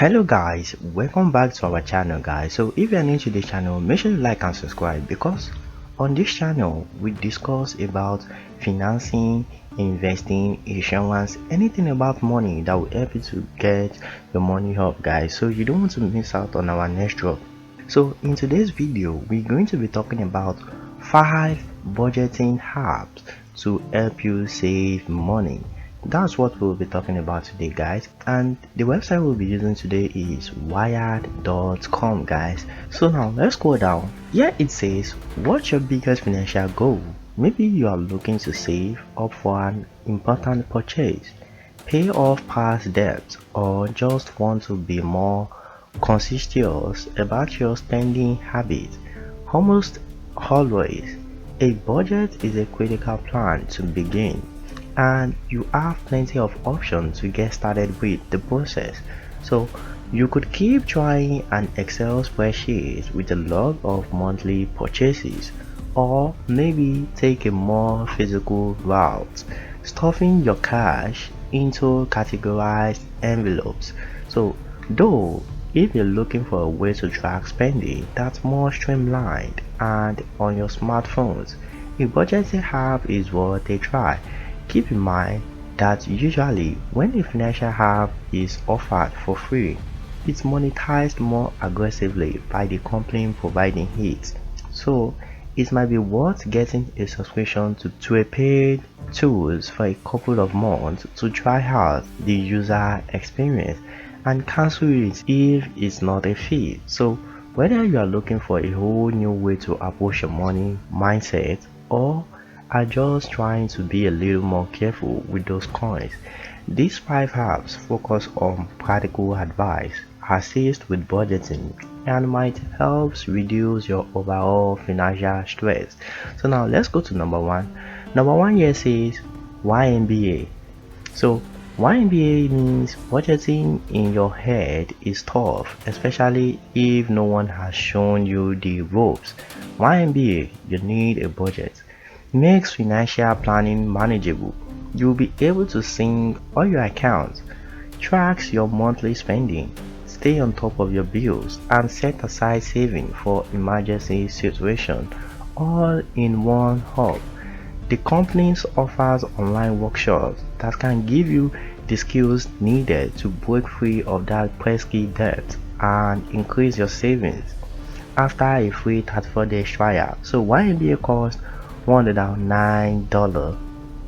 Hello guys, welcome back to our channel guys. So if you are new to this channel, make sure you like and subscribe because on this channel we discuss about financing, investing, insurance, anything about money that will help you to get your money up guys, so you don't want to miss out on our next drop. So in today's video we're going to be talking about 5 budgeting apps to help you save money. That's what we'll be talking about today guys, and the website we'll be using today is wired.com guys. So now let's go down. Here it says, what's your biggest financial goal? Maybe you are looking to save up for an important purchase, pay off past debts, or just want to be more conscientious about your spending habits. Almost always a budget is a critical plan to begin, and you have plenty of options to get started with the process. So you could keep trying an Excel spreadsheet with a log of monthly purchases, or maybe take a more physical route, stuffing your cash into categorized envelopes. So though if you're looking for a way to track spending that's more streamlined and on your smartphones, a budgeting app is worth a try. Keep in mind that usually when a financial app is offered for free, it's monetized more aggressively by the company providing it. So it might be worth getting a subscription to a paid tools for a couple of months to try out the user experience and cancel it if it's not a fit. So whether you are looking for a whole new way to approach your money mindset, or are just trying to be a little more careful with those coins, these 5 apps focus on practical advice, assist with budgeting, and might help reduce your overall financial stress. So now let's go to number 1. Number 1 here says YMBA. So YMBA means budgeting in your head is tough, especially if no one has shown you the ropes. YMBA, you need a budget, makes financial planning manageable. You'll be able to sync all your accounts, tracks your monthly spending, stay on top of your bills, and set aside saving for emergency situations all in one hub. The company offers online workshops that can give you the skills needed to break free of that pesky debt and increase your savings after a free 34-day trial. So YMBA costs $109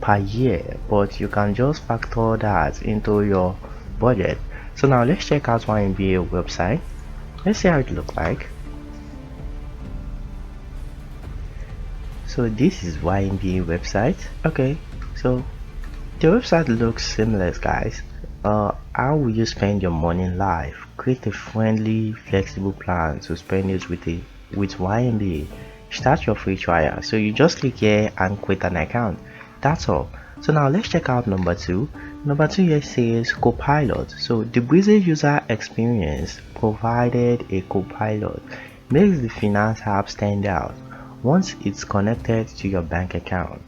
per year, but you can just factor that into your budget. So now let's check out YMBA website. Let's see how it looks like. So this is YMBA website. Okay, so the website looks seamless guys. How will you spend your money in life? Create a friendly, flexible plan to spend it with YMBA. Start your free trial. So you just click here and create an account. That's all. So now let's check out number 2. Number 2 here says Copilot. So the breezy user experience provided a Copilot makes the finance app stand out once it's connected to your bank account.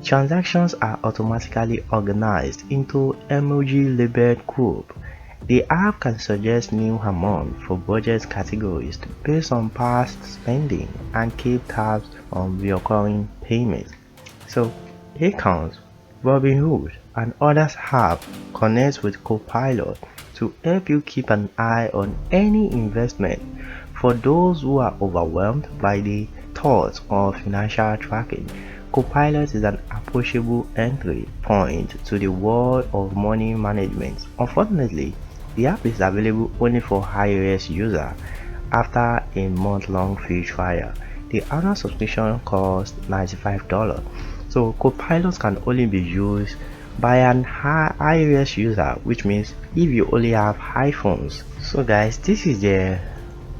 Transactions are automatically organized into emoji labeled group. The app can suggest new amount for budget categories based on past spending and keep tabs on recurring payments. So accounts, Robinhood, and others have connect with Copilot to help you keep an eye on any investment. For those who are overwhelmed by the thoughts of financial tracking, Copilot is an approachable entry point to the world of money management. Unfortunately, the app is available only for iOS users after a month-long free trial. The annual subscription costs $95. So Copilot can only be used by an iOS user, which means if you only have iPhones. So guys, this is the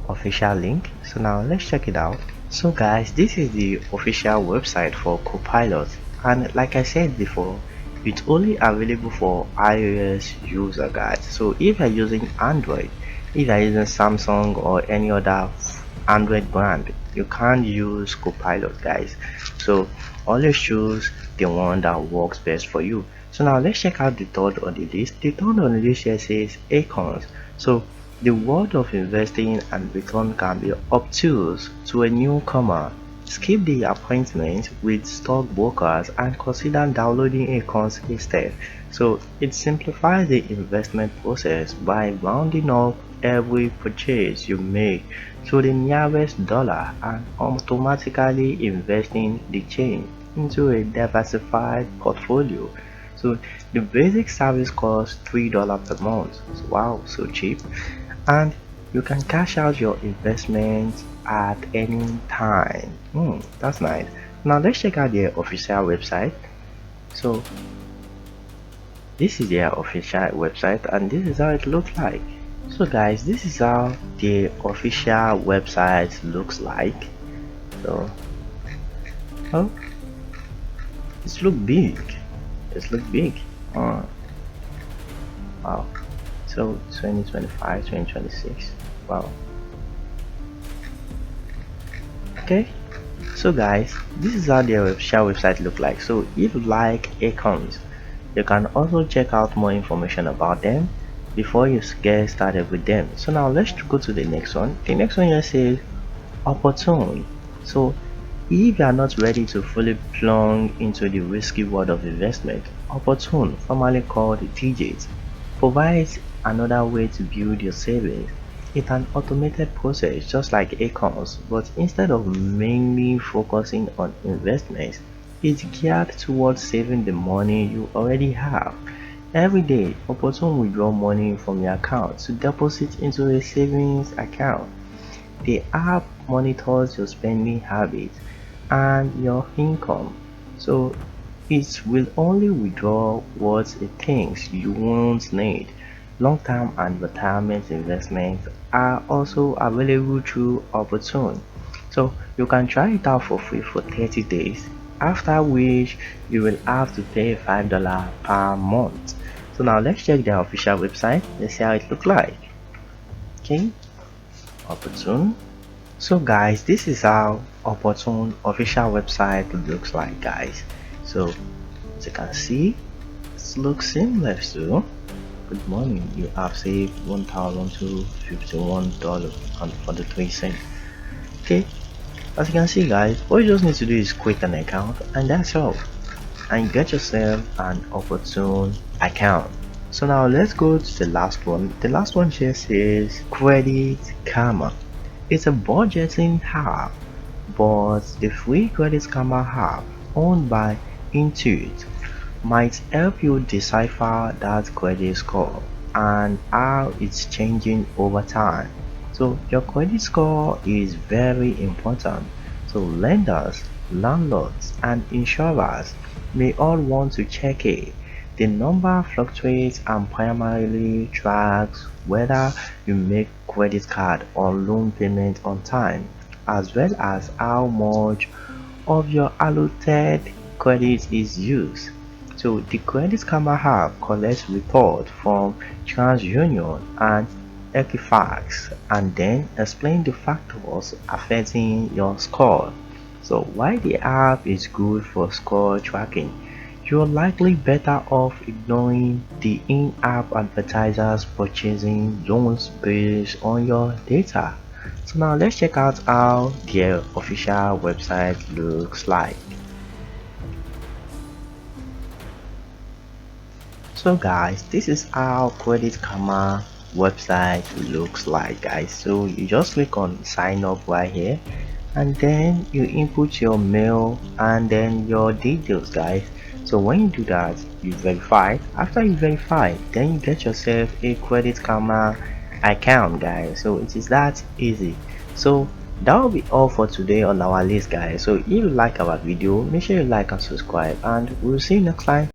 official link. So now let's check it out. So guys, this is the official website for Copilot, and like I said before, it's only available for iOS user guys. So if you're using Android, if you're using Samsung or any other Android brand, you can't use Copilot guys. So always choose the one that works best for you. So now let's check out the third on the list. The third on the list here says acorns. So the world of investing and return can be obtuse to a newcomer. Skip the appointment with stockbrokers and consider downloading acorns instead. So it simplifies the investment process by rounding up every purchase you make to the nearest dollar and automatically investing the change into a diversified portfolio. So the basic service costs $3 per month. So, wow, so cheap. And you can cash out your investment at any time. That's nice. Now let's check out their official website. So this is their official website and this is how it looks like. So guys, this is how the official website looks like. So oh, it's look big. It's look big. Wow. So 2025, 2026. Wow. Okay. So guys, this is how their official website look like. So if you like acorns, you can also check out more information about them before you get started with them. So now let's go to the next one. The next one here says opportune. So if you are not ready to fully plunge into the risky world of investment, opportune, formerly called TJs, provides another way to build your savings. It's an automated process just like acorns, but instead of mainly focusing on investments, it's geared towards saving the money you already have. Every day, Opportune withdraw money from your account to deposit into a savings account. The app monitors your spending habits and your income, so it will only withdraw what it thinks you won't need. Long-term and retirement investments are also available through Opportune, so you can try it out for free for 30 days, after which you will have to pay $5 per month. So now let's check their official website. Let's see how it looks like. Okay, Opportune. So guys, this is how Opportune official website looks like, guys. So as you can see, it looks seamless too. Good morning, you have saved $1,251.43. Okay, as you can see guys, all you just need to do is create an account and that's all, and get yourself an Opportune account. So now let's go to the last one. The last one here says Credit Karma. It's a budgeting app, but the free Credit Karma app owned by Intuit might help you decipher that credit score and how it's changing over time. So your credit score is very important. So lenders, landlords, and insurers may all want to check it. The number fluctuates and primarily tracks whether you make credit card or loan payment on time, as well as how much of your allotted credit is used. So the Credit Karma app collects reports from TransUnion and Equifax and then explain the factors affecting your score. So while the app is good for score tracking, you're likely better off ignoring the in-app advertisers purchasing loans based on your data. So now let's check out how their official website looks like. So guys, this is how Credit Karma website looks like, guys. So you just click on sign up right here and then you input your mail and then your details, guys. So when you do that, you verify. After you verify, then you get yourself a Credit Karma account, guys. So it is that easy. So that will be all for today on our list, guys. So if you like our video, make sure you like and subscribe and we'll see you next time.